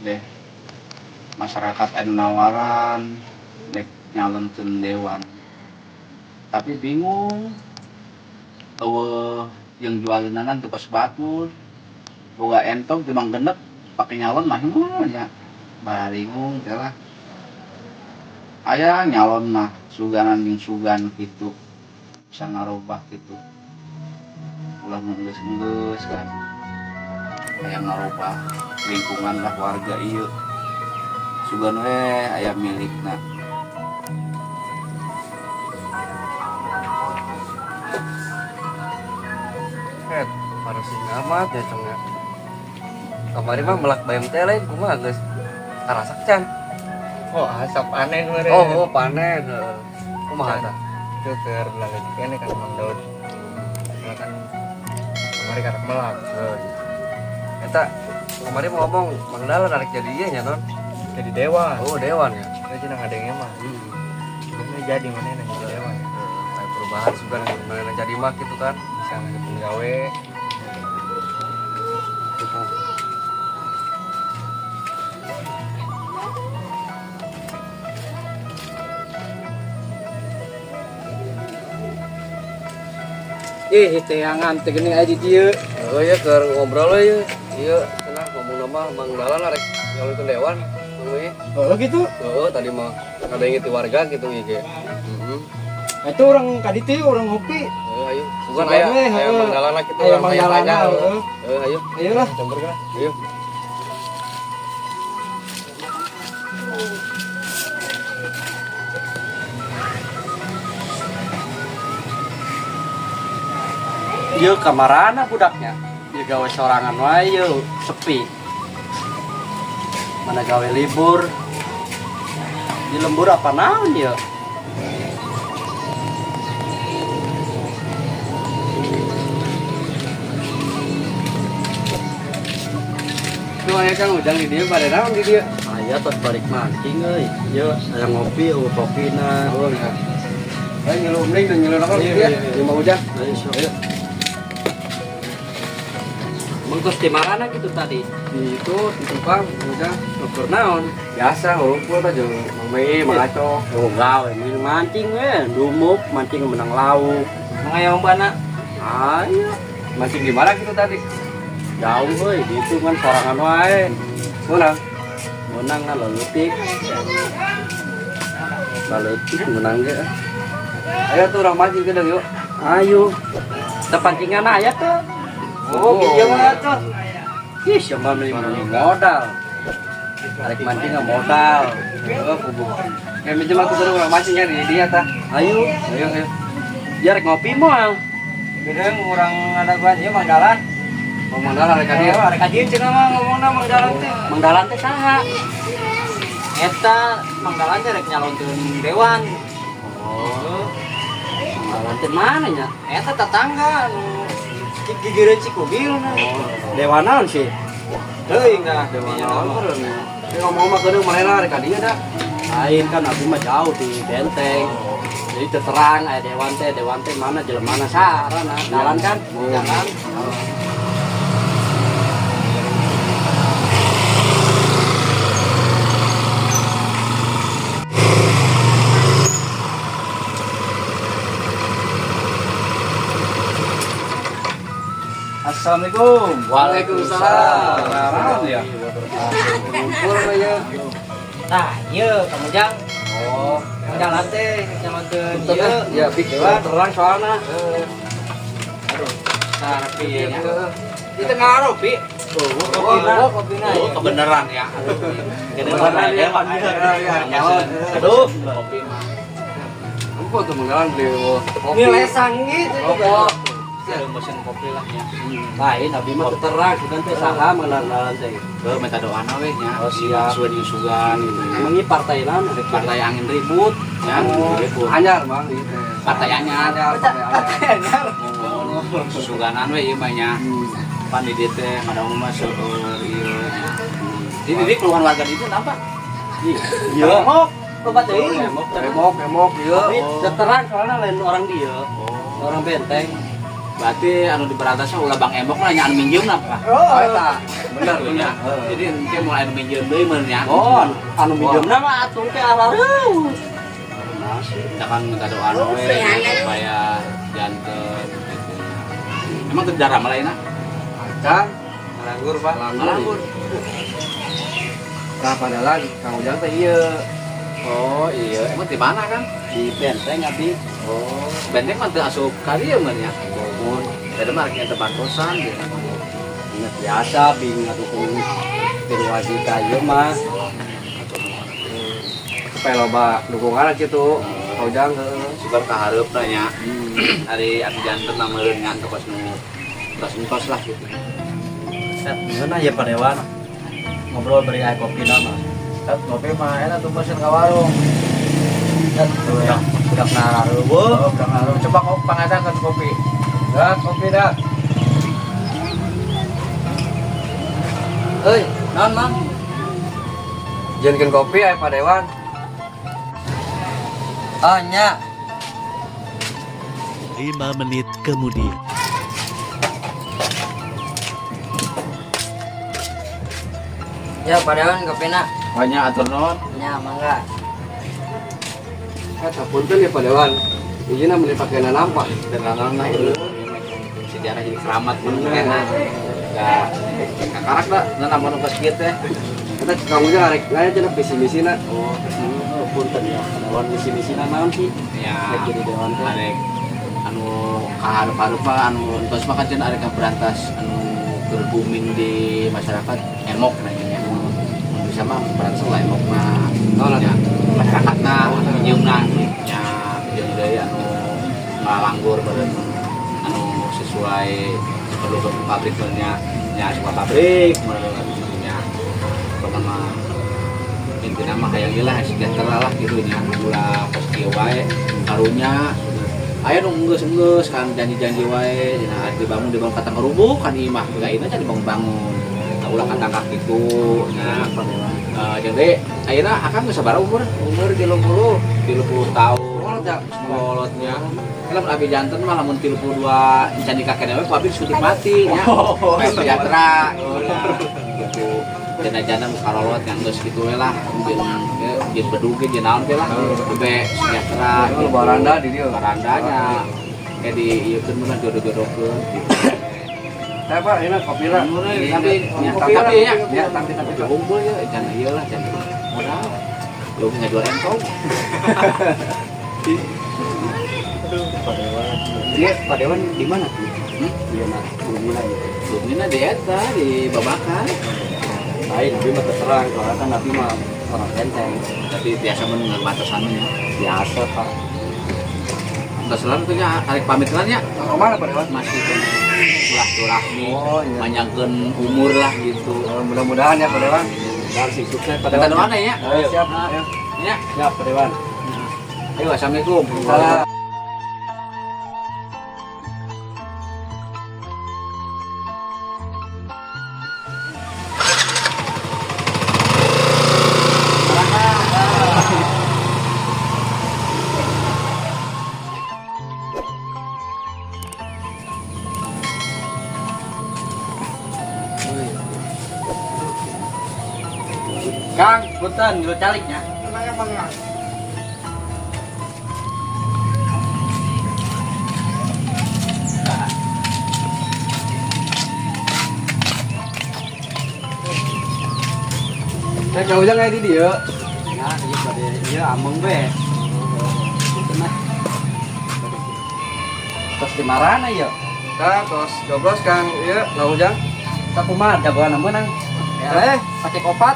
deh masyarakat anu nawaran dek nyalonkeun dewan tapi bingung yang jualan teu kos batur boga entong teu mang genep pake nyalon mah nya bingung teh lah aya nyalon mah suganan jeung sugan kitu bisa ngarobah kitu ulah geus kan aya ngarobah lingkungan lah warga ieu sugan we aya milikna harus amat ya cong ya kamari mah melak bayam teh lain kumaha geus karasak can oh asap panen meureun oh panen kumaha tah teu keur lagi kene kan Mang Daud kan kamari karek melak eta kamari mau ngomong Mang Daud narik jadi ieu nya non jadi dewan oh dewan ya itu cenah ngadenge mah ini jadi manehna jadi dewan kayak perubahan sugan mana jadi mah gitu kan bisa ngadain gawe itu yang teh geuning aya di dieu. oh iya keur ngobrol we ieu cenah ngomong nama Mang Dalan arek nyalon dewan we Oh gitu. oh tadi mah ngadenge ti warga gitu ieu Itu orang kaditu orang ngopi. ayo bukan aya Mang Dalan kitu Aya Mang Dalan. ayo Ayolah. campur kan ayo Ieu kamarana budaknya. Ieu gawe sorangan wae ieu sepi. Mana gawe libur. Di lembur apa naon ieu? Tuh aya Kang Ujang di dieu pada naon di dieu? Aya tos balik mancing euy. Ieu aya ngopi, kopina. Oh ya. Ayo ngilu mending dan ngilu nakal gitu ya. Lima Ujang. Ayo. Mengkos di mana gitu tadi? Itu di tukang udah ukur naon biasa ngumpul aja mami mengaco gawe mancing we dumuk mancing menang lauk Mangaya ombana. ayo mancing di mana gitu tadi jauh euy ditu kan sorangan wae menang leutik menang ge ayo tuh orang mancing ke yuk ayo tepancingan aya tuh oh iya mah tuh ih sama modal tarik mancing nggak modal kubu kayak minjem aku dulu orang mancing ya di dia tah ayo biar ngopi mal Bideng orang ada gua aja Mang Dalan. Mang Dalan rek dia Arek ka dieu cenah mah ngomongna Mang Dalan teh. Mang Dalan teh saha Eta Mang Dalan teh rek nyalonkeun dewan. oh Mang Dalan teh mana nya Eta tetangga anu gigireun Cikubil na. dewa naon sih Teuing dah dewa dewan naon ini ngomong mah keudeuh manehna rek dia dah lain kan abi mah jauh di benteng jadi terang aya dewan teh mana jelemana sarana dalan kan jalan Assalamualaikum. Waalaikumsalam. Naon ya? Ngumpul we ye. Nah, ieu kamu Jang. Oh, Mang Dalan teh nyalonkeun betul ieu. ya pikiran terang soalna. Aduh, sarpi nya. Di tengah Robi. Kopina. Oh, kebenaran ya. Kebenaran ya. Aduh, kopi mah. Empuk tuh menggalan beli kopi. Nilai sanggit itu juga. Mesin kopi lah ya. Lain abi mah teu terang sugan teh saha mendalan teh. Ke minta doana we nya. Oh, siap. Suwe di sugan gitu. Emang ini partai naon? Partai angin ribut ya. Ribut. Anyar Bang ieu teh. Partai anyar. Anyar. Suganan we ieu mah nya. Pan di dieu teh ngadaung mah seueur ieu. Di keluar warga itu nampak. Iya. Loba teuing. Remok ieu. Tapi teu terang soalna lain orang dia. Orang benteng. Berarti anu diberantasnya ulah Bang Embok lah nya anu minjem lah Pak. Oh, eta. Bener Ya. Jadi mungkin mulai anu minjem deui meureun nya. Oh, anu minjemna mah atuh teh alareuh. Kita kan minta doa we supaya janten gitu. Emang teu darah malaina? Kang, Nganggur, Pak. nganggur. Ka padalan Kang Ujang teh ieu Oh iya, emang di mana kan? di benteng abdi. Oh, benteng mah teu asup ka dieu meureun nya. Bangun. Tadi mah rek tempat kosan gitu. Ingat biasa bing ngadukung tiru wajib ka ieu mah. Supaya loba dukungan kitu. Kang Ujang heeh. Sugar kahareupna nya. Hari abdi janten mah meureun ngan tokos nu entos lah gitu. Gimana ya Pak Dewan? Ngobrol beri air kopi nama. Kopi mah enak tuh pesen ka warung. Udah naruh. Udah ngaruh. Coba kau pangasakan kopi. Dah kopi dah. Hei, non mang. Jangan kopi air Pak Dewan. Oh nya. 5 menit kemudian. Ya, Pak Dewan kopina. Banyak atur non. Ya, mangga. Punten ya Pak Dewan. Izin beli pakaian nampak. Dengan nah itu sejarah jadi keramat pun enak. Enggak kakarak dah, dan nama nu geus kieu teh. Kita kamu aja arek nanya cenah visi-misi na. Oh, Punten ya. Dewan visi-misi na naon sih? ya. Jadi dewan teh. Arek anu kaharup-harup mah anu entos mah kan cenah arek berantas anu keur booming di masyarakat emok nanya. Bisa mah berantas lah emok mah. Oh, Ya, masyarakatna nyiumna nya jeung deui anu ngalanggur bareng anu sesuai perlu ke pabrik nya sebuah pabrik nya pertama intinya mah kayak gila sejahtera lah gitu nya ulah pas kieu wae karunya aya nu geus kan janji-janji wae dina dibangun katang rubuh kan imah gaina can dibangun-bangun ulah kata kitu nya jadi ayeuna akan geus sabaraha umur 30 tahun kolotnya kalau abi janten mah lamun 32 can dikakene we pabrik sutik mati nya sejahtera gitu jana-jana karolot yang geus kitu we lah jeung beduge jeung naon teh lah sampai sejahtera Baranda di dieu. barandanya kayak di ieu keun meunang jodoh-jodohkeun Teh Pak, ini kopi lah. tapi ya Ya, tapi kumpul ya jangan ieu lah jangan modal lu ngajual entong Iya, Pak Dewan di mana? Di mana? Bumina gitu. Bumina di eta di Babakan Lain, tapi mah terserang, soalnya kan Nabi mah orang benteng. tapi biasa mendengar batasannya Biasa Pak. udah selalu tuh nya arek pamit lah nya Ke mana Pak Dewan? masih turahmi Oh, iya. manjangkeun umur lah gitu Mudah-mudahan ya Pak Dewan. Dan si sukses Pak Dewan. kita doakan ya Ayo, siap. Ayo. ya Siap Pak Dewan. ayo assalamualaikum Salam. Kang, punten dulu caliknya. Saya kau jangan di dia. Ya, iya pada iya ameng be. Terus di marana ya? Kang, tos 12 Kang. Iya, nggak ujang. Tak kumaha jagoan menang. Eh, Pakai opat.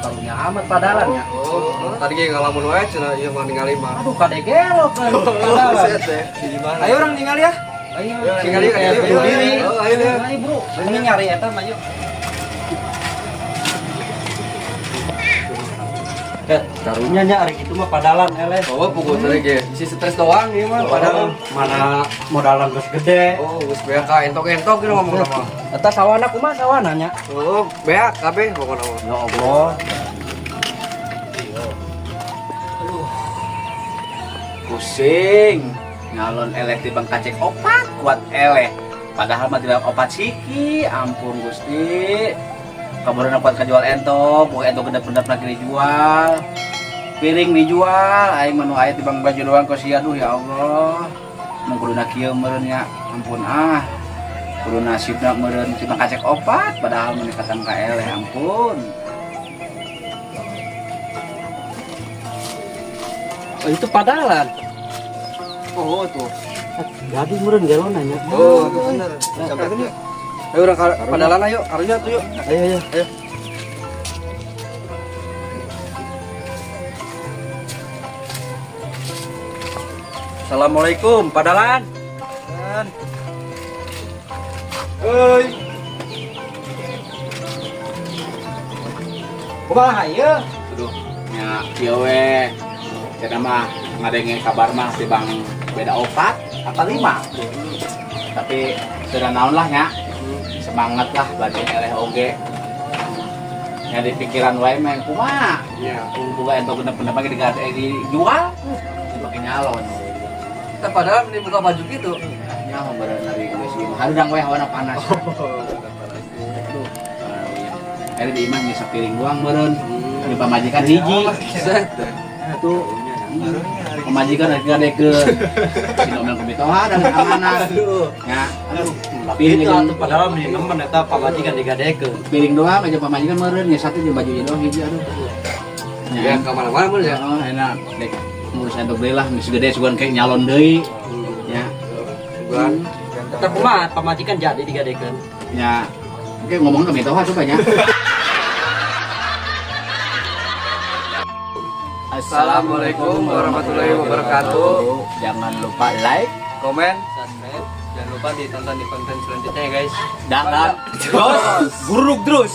Karunya amat padalan ya. oh, tadi kayak ngalamun wae cenah ieu mah ningali mah. Aduh, kade gelo kan. Teh. Di mana? Ayo orang ningali ya. Ayo, Ningali kayak bunuh diri. Oh, ayo. Ayo, Bro. Ini nyari eta mah yuk. Karunya nya ari kitu mah padalan eleh. Oh, pukul tadi ge. Isi stres doang ieu mah. Padahal mana modalan geus gede. Oh, geus beak ka entok-entok gitu ngomong mah. Eta sawana kumaha sawana nya? Oh, beak kabeh pokona mah. Ya Allah. pusing nyalon eleh di bang kacek opat kuat eleh padahal mah tidak opat siki ampun Gusti kabarna kuat kajual entok bukan entok gendap-gendap lagi dijual piring dijual aing manu aya di bang baju doang kos aduh ya Allah mun kuduna kieu meureun ya ampun kudu nasibna meureun cuma kacek opat padahal meningkatan ka eleh ampun. Oh, itu padalan. Oh tuh. Jadi meureun galon nya. Oh bener. Sampai kan yuk. Ayo orang padalan ayo, harusnya tuh yuk. Ayo. Assalamualaikum, padalan. Hei. Kumaha ieu? Aduh nya kieu we cenah mah ngadenge kabar mah si bang beda opat apa 5 tapi sudah naon lah nya semangat lah bagi eleh oge nya di pikiran wae mah kumaha Ya. buka entok bener-bener pake dijual dipakai nyalon Kita padahal ini buka baju gitu. nya bener dari geus ieu harudang we hawana panas ada di imah bisa piring doang meureun di pamajikan hiji itu pemajikan gadekeun sinomen kumitoha dan amanah nya Piring itu padahal beli nemen eta pamajikan digadekeun. piring doang aja pamajikan meureun nya satu jeung bajunya doang hiji aduh Ya kemana-mana mun ya. oh enak dek ngurus entuk deui lah geus gede sugan kayak nyalon deui nya Bulan. Eta kumaha pamajikan jadi digadekeun. nya oke ngomong ke mitoha coba nya Assalamualaikum warahmatullahi wabarakatuh. Jangan lupa like, Komen, subscribe, jangan lupa ditonton di konten selanjutnya ya guys. dan terus, buruk terus.